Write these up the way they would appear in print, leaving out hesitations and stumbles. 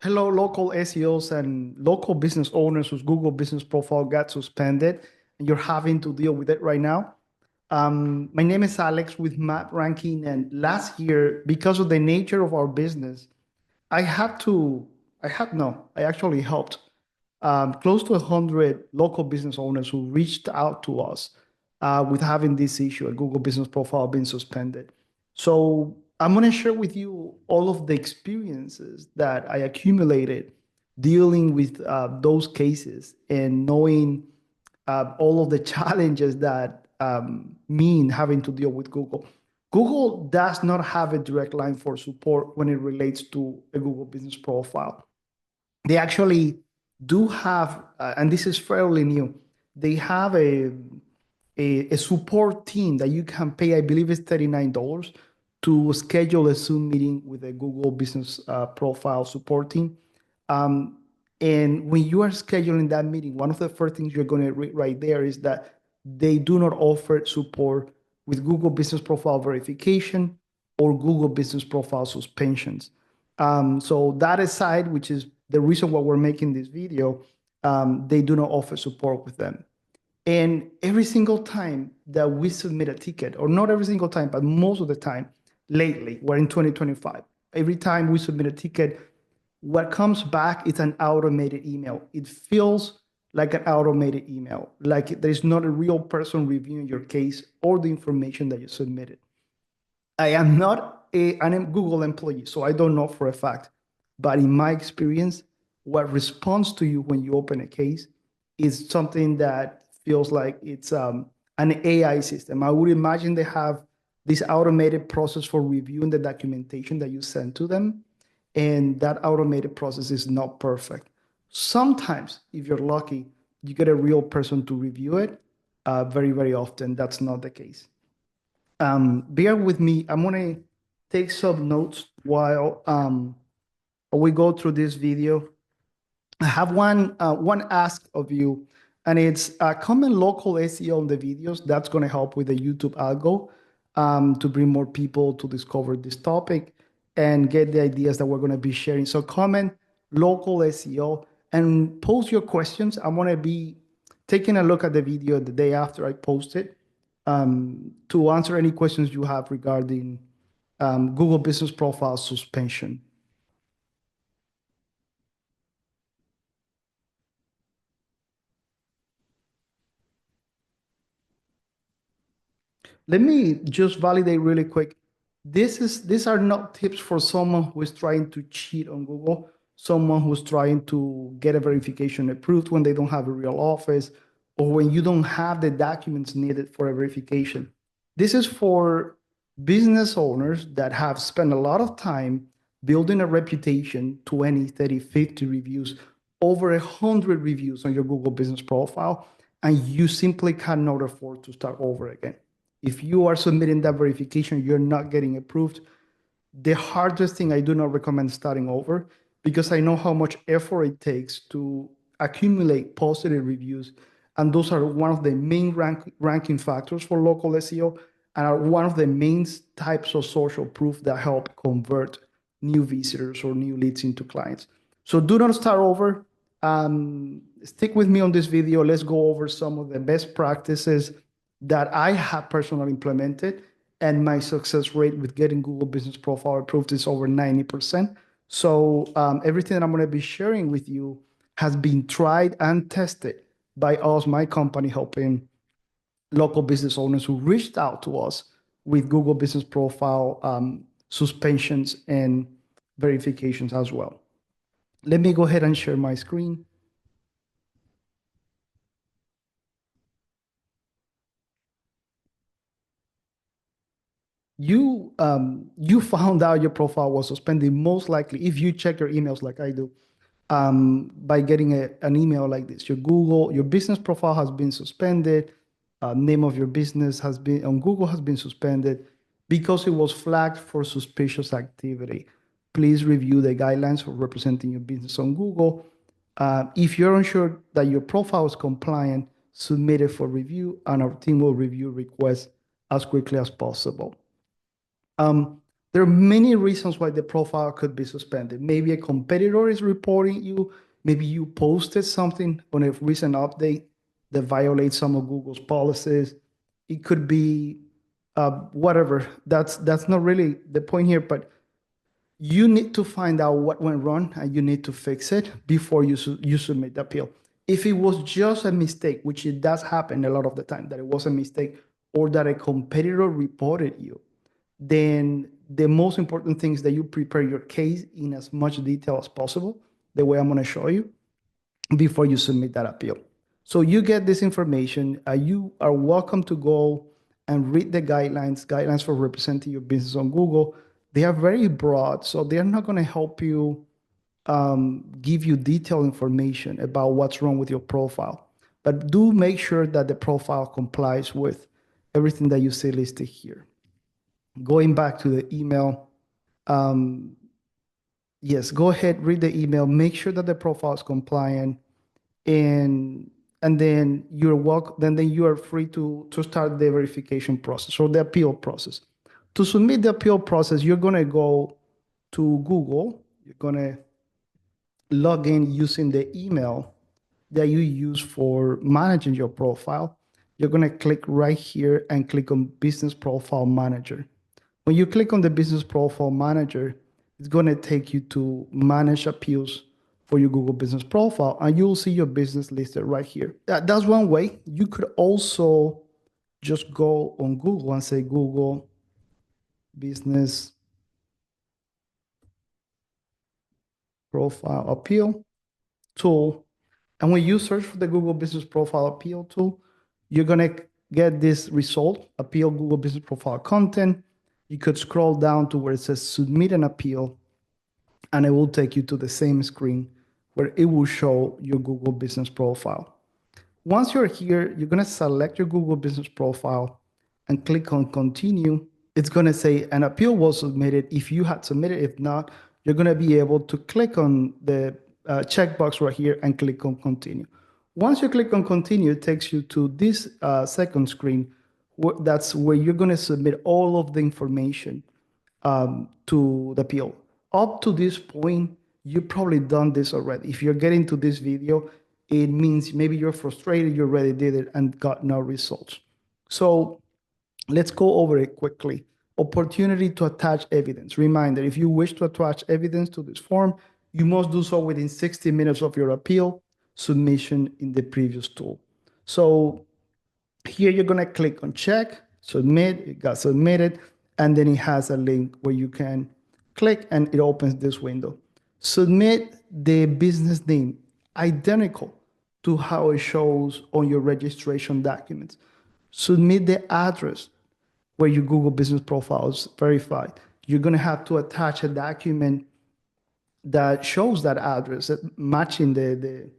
Hello, local SEOs and local business owners whose Google business profile got suspended, and you're having to deal with it right now. My name is Alex with Map Ranking, and last year, because of the nature of our business, I had to, I had no, I actually helped close to 100 local business owners who reached out to us with having this issue, a Google business profile being suspended. So I'm going to share with you all of the experiences that I accumulated dealing with those cases and knowing all of the challenges that mean having to deal with Google. Google does not have a direct line for support when it relates to a Google business profile. They actually do have, and this is fairly new, they have a support team that you can pay, I believe it's $39 to schedule a Zoom meeting with a Google business profile support team. Um, and when you are scheduling that meeting, one of the first things you're going to read right there is that they do not offer support with Google business profile verification or Google business profile suspensions. So that aside, which is the reason why we're making this video, they do not offer support with them. And every single time that we submit a ticket, or not every single time, but most of the time lately, we're in 2025, every time we submit a ticket, what comes back is an automated email. It feels like an automated email, like there's not a real person reviewing your case or the information that you submitted. I am not an Google employee, so I don't know for a fact. But in my experience, what responds to you when you open a case is something that feels like it's an AI system. I would imagine they have this automated process for reviewing the documentation that you send to them, and that automated process is not perfect. Sometimes, if you're lucky, you get a real person to review it. Very, very often, that's not the case. Bear with me. I'm gonna take some notes while we go through this video. I have one ask of you, and it's comment local SEO on the videos. That's gonna help with the YouTube algo to bring more people to discover this topic and get the ideas that we're gonna be sharing. So comment local SEO and post your questions. I'm gonna be taking a look at the video the day after I post it to answer any questions you have regarding Google Business Profile suspension. Let me just validate really quick. These are not tips for someone who is trying to cheat on Google, someone who's trying to get a verification approved when they don't have a real office, or when you don't have the documents needed for a verification. This is for business owners that have spent a lot of time building a reputation, 20, 30, 50 reviews, over 100 reviews on your Google business profile, and you simply cannot afford to start over again. If you are submitting that verification, you're not getting approved. The hardest thing, I do not recommend starting over because I know how much effort it takes to accumulate positive reviews. And those are one of the main ranking factors for local SEO and are one of the main types of social proof that help convert new visitors or new leads into clients. So do not start over. Stick with me on this video. Let's go over some of the best practices that I have personally implemented, and my success rate with getting Google Business Profile approved is over 90%. So everything that I'm going to be sharing with you has been tried and tested by us, my company, helping local business owners who reached out to us with Google Business Profile suspensions and verifications as well. Let me go ahead and share my screen. You found out your profile was suspended most likely if you check your emails like I do by getting an email like this. Your business profile has been suspended. Name of your business has been on Google has been suspended because it was flagged for suspicious activity. Please review the guidelines for representing your business on Google. If you're unsure that your profile is compliant, submit it for review, and our team will review requests as quickly as possible. There are many reasons why the profile could be suspended. Maybe a competitor is reporting you. Maybe you posted something on a recent update that violates some of Google's policies. It could be whatever. That's not really the point here, but you need to find out what went wrong and you need to fix it before you submit the appeal. If it was just a mistake, which it does happen a lot of the time, that it was a mistake or that a competitor reported you, then the most important thing is that you prepare your case in as much detail as possible, the way I'm going to show you, before you submit that appeal. So you get this information. You are welcome to go and read the guidelines for representing your business on Google. They are very broad, so they're not going to help you give you detailed information about what's wrong with your profile. But do make sure that the profile complies with everything that you see listed here. Going back to the email, yes, go ahead, read the email, make sure that the profile is compliant, and then you're welcome. Then you are free to start the verification process or the appeal process. To submit the appeal process, you're gonna go to Google. You're gonna log in using the email that you use for managing your profile. You're gonna click right here and click on Business Profile Manager. When you click on the Business Profile Manager, it's going to take you to Manage Appeals for your Google Business Profile, and you'll see your business listed right here. That's one way. You could also just go on Google and say Google Business Profile Appeal tool. And when you search for the Google Business Profile Appeal tool, you're going to get this result, Appeal Google Business Profile Content. You could scroll down to where it says Submit an Appeal, and it will take you to the same screen where it will show your Google Business Profile. Once you're here, you're going to select your Google Business Profile and click on Continue. It's going to say an appeal was submitted if you had submitted. If not, you're going to be able to click on the checkbox right here and click on Continue. Once you click on Continue, it takes you to this second screen. That's where you're going to submit all of the information to the appeal. Up to this point, you've probably done this already. If you're getting to this video, it means maybe you're frustrated, you already did it and got no results. So let's go over it quickly. Opportunity to attach evidence. Reminder, if you wish to attach evidence to this form, you must do so within 60 minutes of your appeal submission in the previous tool. So here you're going to click on check, submit, it got submitted, and then it has a link where you can click and it opens this window. Submit the business name identical to how it shows on your registration documents. Submit the address where your Google Business Profile is verified. You're going to have to attach a document that shows that address, matching the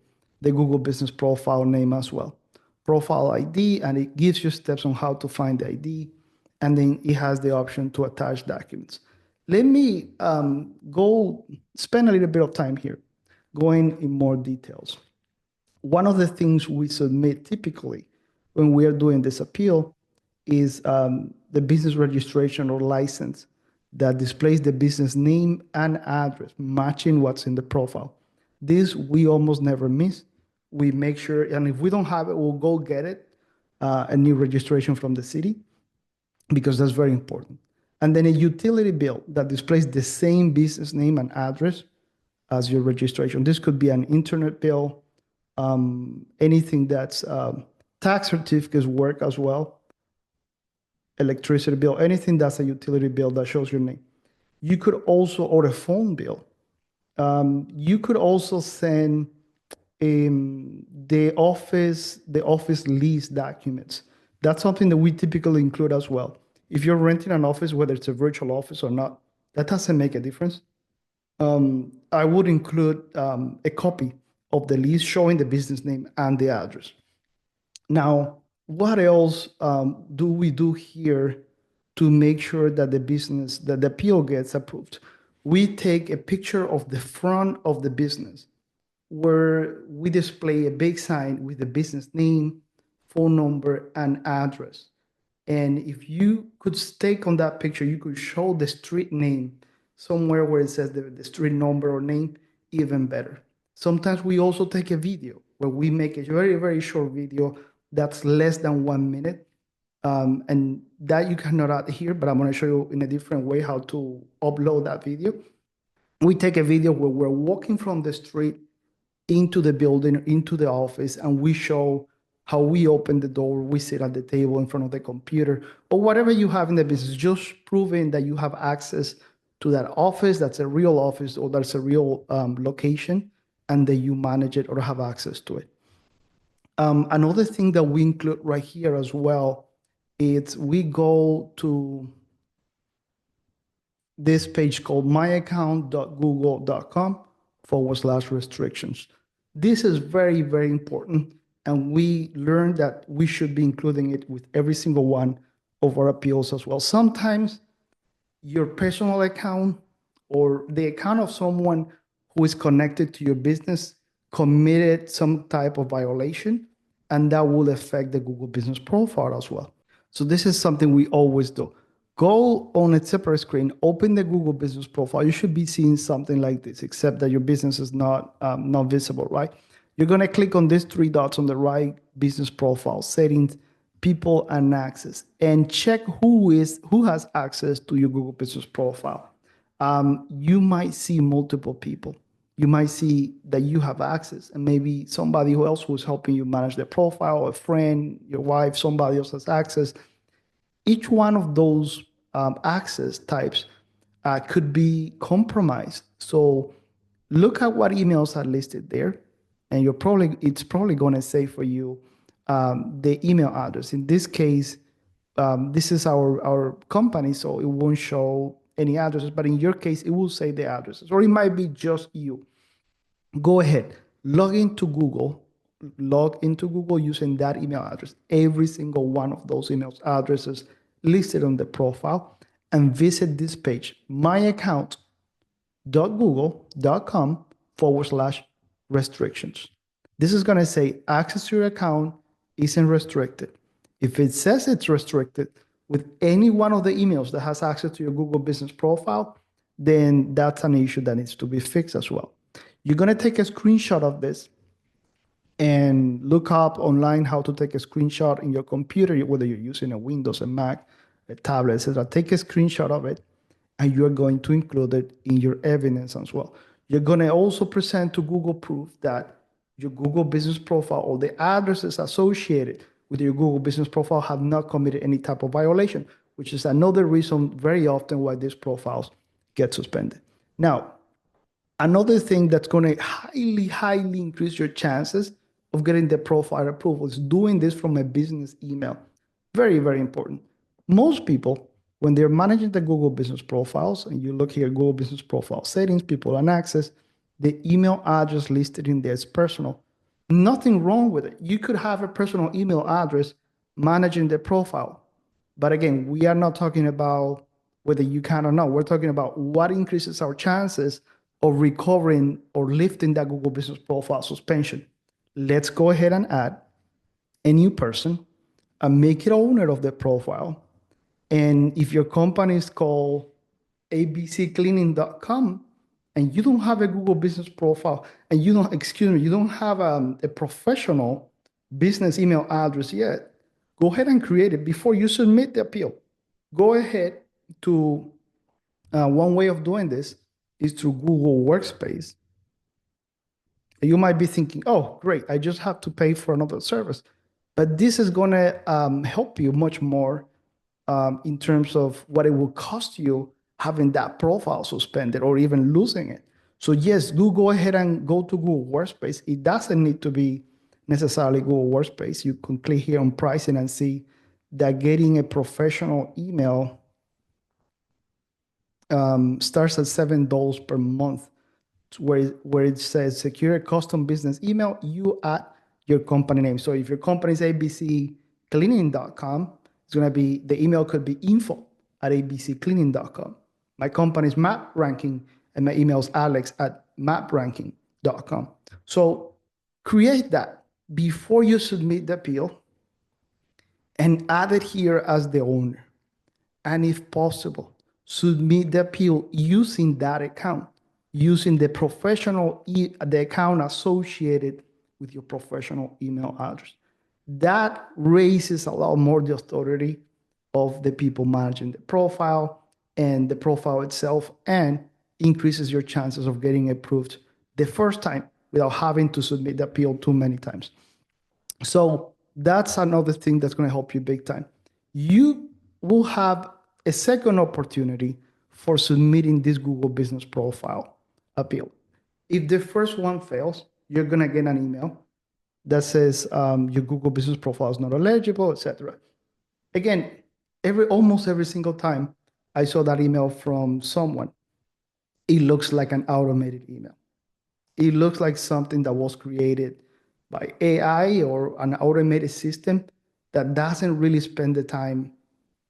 Google Business Profile name as well. Profile ID, and it gives you steps on how to find the ID, and then it has the option to attach documents. Let me go spend a little bit of time here going in more details. One of the things we submit typically when we are doing this appeal is the business registration or license that displays the business name and address matching what's in the profile. This we almost never miss. We make sure, and if we don't have it, we'll go get it, a new registration from the city, because that's very important. And then a utility bill that displays the same business name and address as your registration. This could be an internet bill, anything that's tax certificates work as well, electricity bill, anything that's a utility bill that shows your name. You could also, or a phone bill. You could also send the office lease documents. That's something that we typically include as well. If you're renting an office, whether it's a virtual office or not, that doesn't make a difference. I would include a copy of the lease showing the business name and the address. Now, what else do we do here to make sure that that the appeal gets approved? We take a picture of the front of the business where we display a big sign with the business name, phone number, and address. And if you could stake on that picture, you could show the street name somewhere where it says the street number or name, even better. Sometimes we also take a video where we make a very, very short video that's less than 1 minute. And that you cannot add here, but I'm going to show you in a different way how to upload that video. We take a video where we're walking from the street into the building, into the office, and we show how we open the door, we sit at the table in front of the computer, or whatever you have in the business, just proving that you have access to that office, that's a real office, or that's a real location, and that you manage it or have access to it. Another thing that we include right here as well is we go to this page called myaccount.google.com/restrictions. This is very, very important. And we learned that we should be including it with every single one of our appeals as well. Sometimes your personal account or the account of someone who is connected to your business committed some type of violation, and that will affect the Google Business Profile as well. So this is something we always do. Go on a separate screen, open the Google Business Profile. You should be seeing something like this, except that your business is not visible, right? You're going to click on these three dots on the right, business profile, settings, people, and access, and check who has access to your Google Business Profile. You might see multiple people. You might see that you have access, and maybe somebody else who's helping you manage the profile, a friend, your wife, somebody else has access. Each one of those access types could be compromised. So look at what emails are listed there, and it's probably going to say for you the email address. In this case, this is our company, so it won't show any addresses, but in your case, it will say the addresses, or it might be just you. Go ahead, log into Google using that email address, every single one of those email addresses listed on the profile, and visit this page, myaccount.google.com/restrictions. This is going to say access to your account isn't restricted. If it says it's restricted with any one of the emails that has access to your Google Business Profile, then that's an issue that needs to be fixed as well. You're going to take a screenshot of this and look up online how to take a screenshot in your computer, whether you're using a Windows, a Mac, a tablet, etc. Take a screenshot of it, and you're going to include it in your evidence as well. You're going to also present to Google proof that your Google Business Profile or the addresses associated with your Google Business Profile have not committed any type of violation, which is another reason very often why these profiles get suspended. Now, another thing that's going to highly, highly increase your chances of getting the profile approval is doing this from a business email. Very, very important. Most people, when they're managing the Google Business Profiles, and you look here, Google Business Profile settings, people and access, the email address listed in there is personal. Nothing wrong with it. You could have a personal email address managing the profile. But again, we are not talking about whether you can or not. We're talking about what increases our chances of recovering or lifting that Google Business Profile suspension. Let's go ahead and add a new person and make it owner of the profile. And if your company is called abccleaning.com and you don't have a Google Business Profile and you don't have a professional business email address yet, go ahead and create it before you submit the appeal. Go ahead to one way of doing this is through Google Workspace. You might be thinking, oh, great, I just have to pay for another service. But this is going to help you much more in terms of what it will cost you having that profile suspended or even losing it. So yes, do go ahead and go to Google Workspace. It doesn't need to be necessarily Google Workspace. You can click here on pricing and see that getting a professional email starts at $7 per month, where it says secure a custom business email, you add your company name. So if your company is abccleaning.com, it's going to be, the email could be info@abccleaning.com. My company is Map Ranking, and my email is alex@mapranking.com. So create that before you submit the appeal, and add it here as the owner. And if possible, submit the appeal using that account, using the the account associated with your professional email address. That raises a lot more the authority of the people managing the profile and the profile itself, and increases your chances of getting approved the first time without having to submit the appeal too many times. So that's another thing that's going to help you big time. You will have a second opportunity for submitting this Google Business Profile appeal. If the first one fails, you're going to get an email that says your Google Business Profile is not eligible, etc. Again, almost every single time I saw that email from someone, it looks like an automated email. It looks like something that was created by AI or an automated system that doesn't really spend the time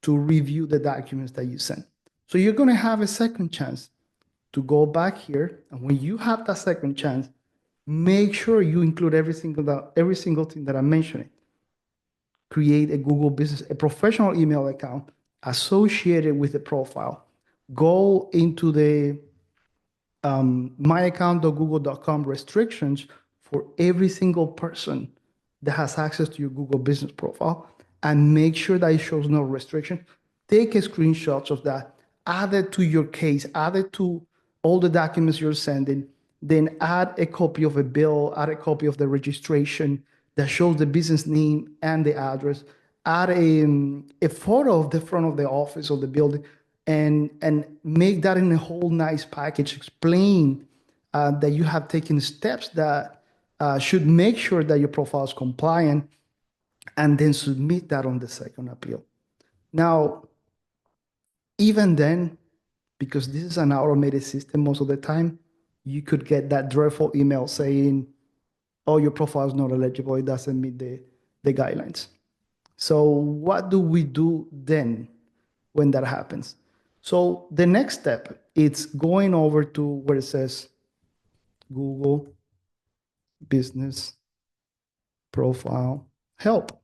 to review the documents that you send. So you're going to have a second chance to go back here. And when you have that second chance, make sure you include every single thing that I'm mentioning. Create a Google Business, a professional email account associated with the profile. Go into the myaccount.google.com restrictions for every single person that has access to your Google Business Profile, and make sure that it shows no restriction. Take a screenshot of that, add it to your case, add it to all the documents you're sending, then add a copy of a bill, add a copy of the registration that shows the business name and the address, add a photo of the front of the office or the building, and make that in a whole nice package. Explain that you have taken steps that should make sure that your profile is compliant, and then submit that on the second appeal. Now, even then, because this is an automated system most of the time, you could get that dreadful email saying, oh, your profile is not eligible, it doesn't meet the guidelines. So what do we do then when that happens? So the next step, it's going over to where it says Google Business Profile Help.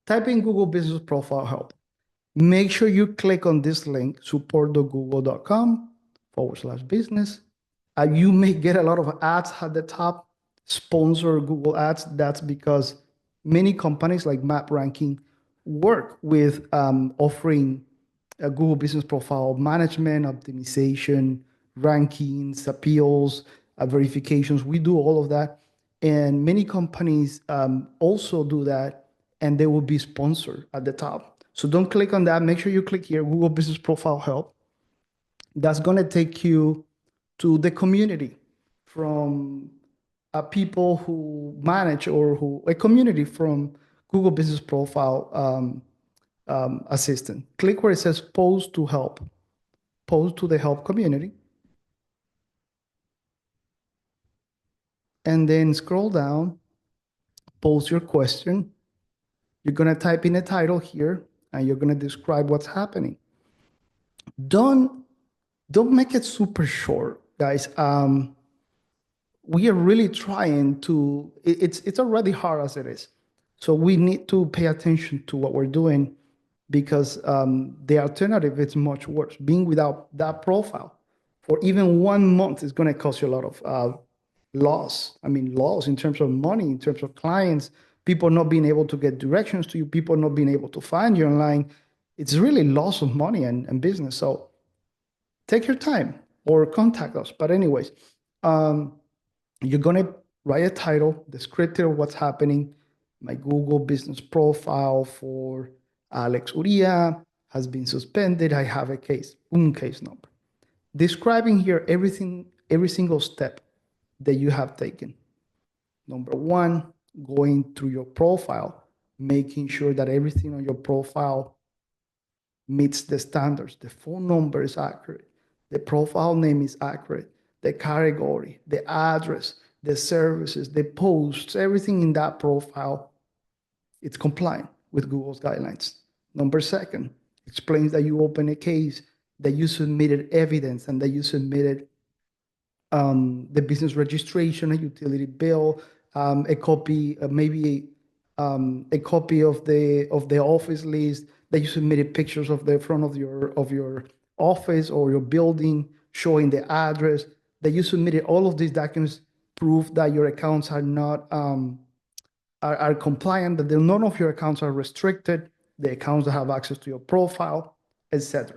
Type in Google Business Profile Help. Make sure you click on this link, support.google.com/business. You may get a lot of ads at the top, sponsor Google ads. That's because many companies like Map Ranking work with offering a Google Business Profile management, optimization, rankings, appeals, verifications. We do all of that. And many companies also do that, and they will be sponsored at the top. So don't click on that. Make sure you click here, Google Business Profile Help. That's going to take you to the community from people who manage, or a community from Google Business Profile Assistant. Click where it says Post to Help. Post to the Help community. And then scroll down, post your question. You're going to type in a title here, and you're going to describe what's happening. Don't make it super short, guys. We are really trying to, it's already hard as it is. So we need to pay attention to what we're doing, because the alternative is much worse. Being without that profile for even 1 month is going to cost you a lot of loss. I mean, loss in terms of money, in terms of clients, people not being able to get directions to you, people not being able to find you online. It's really loss of money and business. So take your time or contact us. But anyways, you're going to write a title, descriptive of what's happening. My Google Business Profile for Alex Uria has been suspended. I have a case, case number. Describing here everything, every single step that you have taken. Number one, going through your profile, making sure that everything on your profile meets the standards. The phone number is accurate. The profile name is accurate. The category, the address, the services, the posts, everything in that profile, it's compliant with Google's guidelines. Number second, explains that you open a case, that you submitted evidence, and that you submitted the business registration, a utility bill, a copy, maybe a copy of the office list that you submitted pictures of the front of your office or your building, showing the address that you submitted. All of these documents prove that your accounts are not are compliant, that none of your accounts are restricted, the accounts that have access to your profile, etc.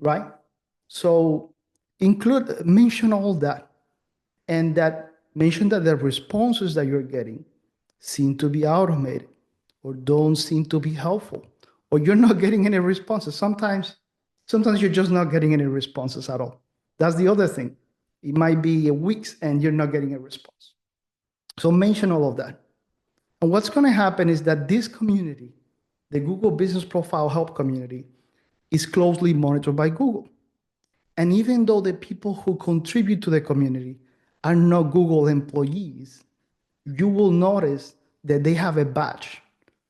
Right? So mention all that, and that mention that the responses that you're getting seem to be automated or don't seem to be helpful, or you're not getting any responses. Sometimes you're just not getting any responses at all. That's the other thing. It might be weeks and you're not getting a response. So mention all of that. And what's going to happen is that this community, the Google Business Profile Help community, is closely monitored by Google. And even though the people who contribute to the community are not Google employees, you will notice that they have a badge.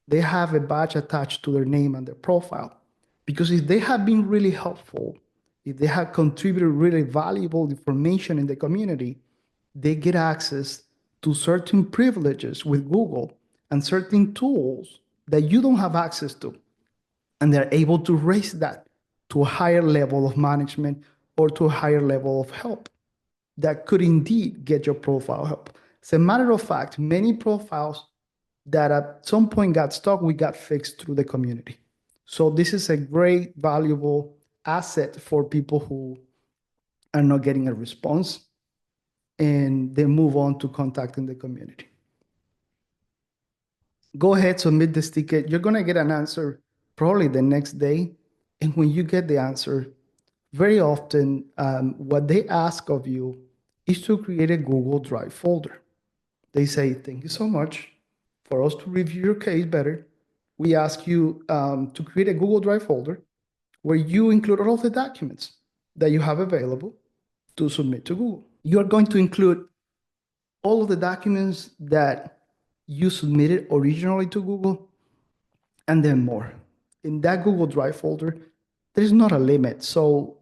They have a badge attached to their name and their profile. Because if they have been really helpful, if they have contributed really valuable information in the community, they get access to certain privileges with Google and certain tools that you don't have access to. And they're able to raise that to a higher level of management or to a higher level of help that could indeed get your profile help. As a matter of fact, many profiles that at some point got stuck, we got fixed through the community. So this is a great, valuable asset for people who are not getting a response and they move on to contacting the community. Go ahead, submit this ticket. You're going to get an answer probably the next day. And when you get the answer, very often what they ask of you is to create a Google Drive folder. They say, thank you so much. For us to review your case better, we ask you to create a Google Drive folder where you include all of the documents that you have available to submit to Google. You are going to include all of the documents that you submitted originally to Google and then more. In that Google Drive folder, there's not a limit. So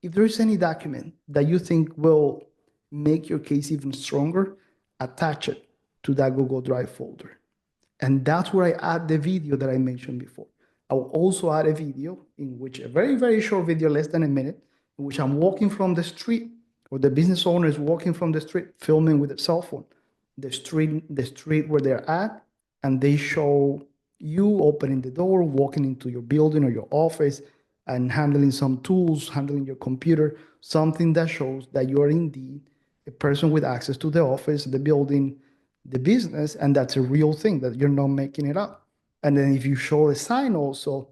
if there's any document that you think will make your case even stronger, attach it to that Google Drive folder. And that's where I add the video that I mentioned before. I will also add a video in which a very, very short video, less than a minute, in which I'm walking from the street, or the business owner is walking from the street, filming with a cell phone, the street where they're at, and they show you opening the door, walking into your building or your office, and handling some tools, handling your computer, something that shows that you are indeed a person with access to the office, the building, the business, and that's a real thing, that you're not making it up. And then if you show a sign also,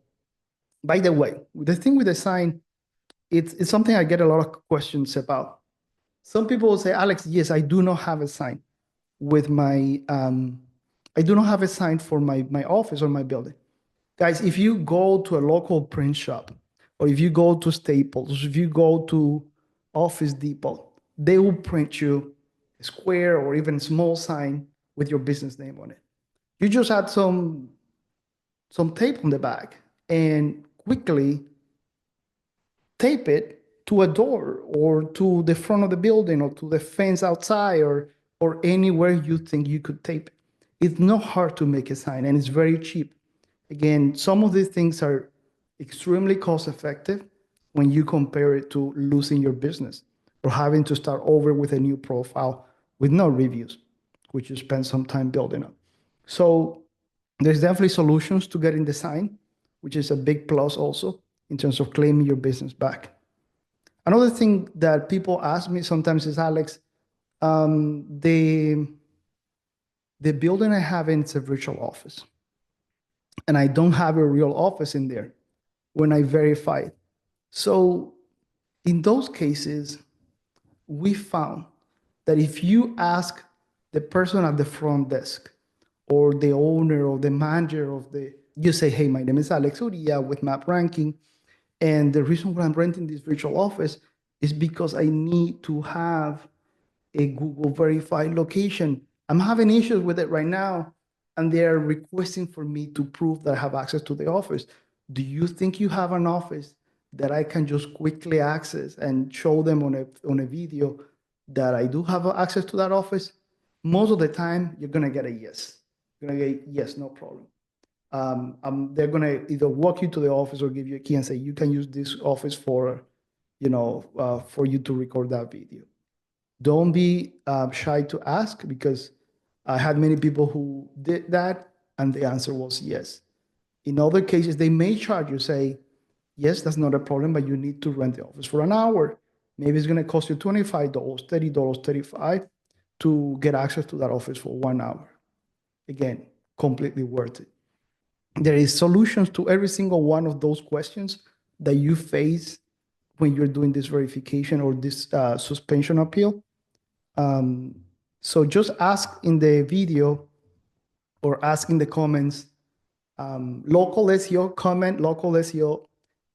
by the way, the thing with the sign, it's something I get a lot of questions about. Some people will say, Alex, yes, I do not have a sign with my, I do not have a sign for my office or my building. Guys, if you go to a local print shop, or if you go to Staples, if you go to Office Depot, they will print you a square or even small sign with your business name on it. You just add some tape on the back and quickly tape it to a door or to the front of the building or to the fence outside or anywhere you think you could tape it. It's not hard to make a sign and it's very cheap. Again, some of these things are extremely cost effective when you compare it to losing your business or having to start over with a new profile with no reviews, which you spend some time building up. So there's definitely solutions to getting the sign, which is a big plus also in terms of claiming your business back. Another thing that people ask me sometimes is, Alex, the building I have in, it's a virtual office, and I don't have a real office in there when I verify it. So in those cases, we found that if you ask the person at the front desk or the owner or the manager you say, hey, my name is Alex Uria with Map Ranking, and the reason why I'm renting this virtual office is because I need to have a Google verified location. I'm having issues with it right now, and they're requesting for me to prove that I have access to the office. Do you think you have an office that I can just quickly access and show them on a video that I do have access to that office? most of the time you're going to get a yes. You're going to get yes, no problem. They're going to either walk you to the office or give you a key and say, you can use this office for you to record that video. Don't be shy to ask, because I had many people who did that and the answer was yes. In other cases, they may charge you, say, yes, that's not a problem, but you need to rent the office for an hour. Maybe it's going to cost you $25, $30, $35 to get access to that office for 1 hour. Again, completely worth it. There is solutions to every single one of those questions that you face when you're doing this verification or this suspension appeal. So just ask in the video or ask in the comments, local SEO, comment local SEO,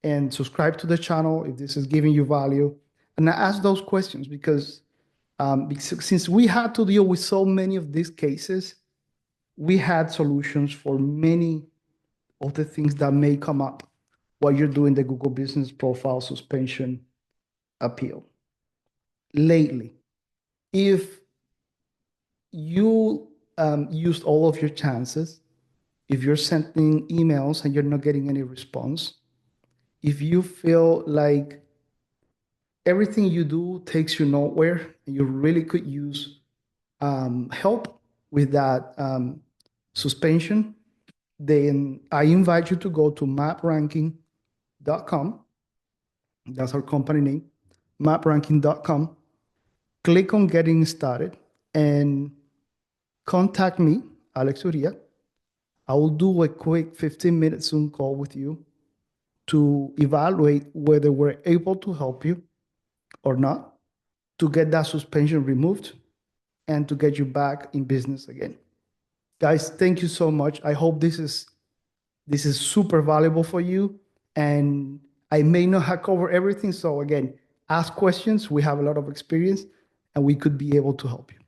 and subscribe to the channel if this is giving you value. And ask those questions because since we had to deal with so many of these cases, we had solutions for many of the things that may come up while you're doing the Google Business Profile suspension appeal. Lately, if you used all of your chances, if you're sending emails and you're not getting any response, if you feel like everything you do takes you nowhere and you really could use help with that suspension, then I invite you to go to mapranking.com. That's our company name, mapranking.com. Click on getting started and contact me, Alex Uria. I will do a quick 15-minute Zoom call with you to evaluate whether we're able to help you or not, to get that suspension removed and to get you back in business again. Guys, thank you so much. I hope this is super valuable for you. And I may not have covered everything. So again, ask questions. We have a lot of experience and we could be able to help you.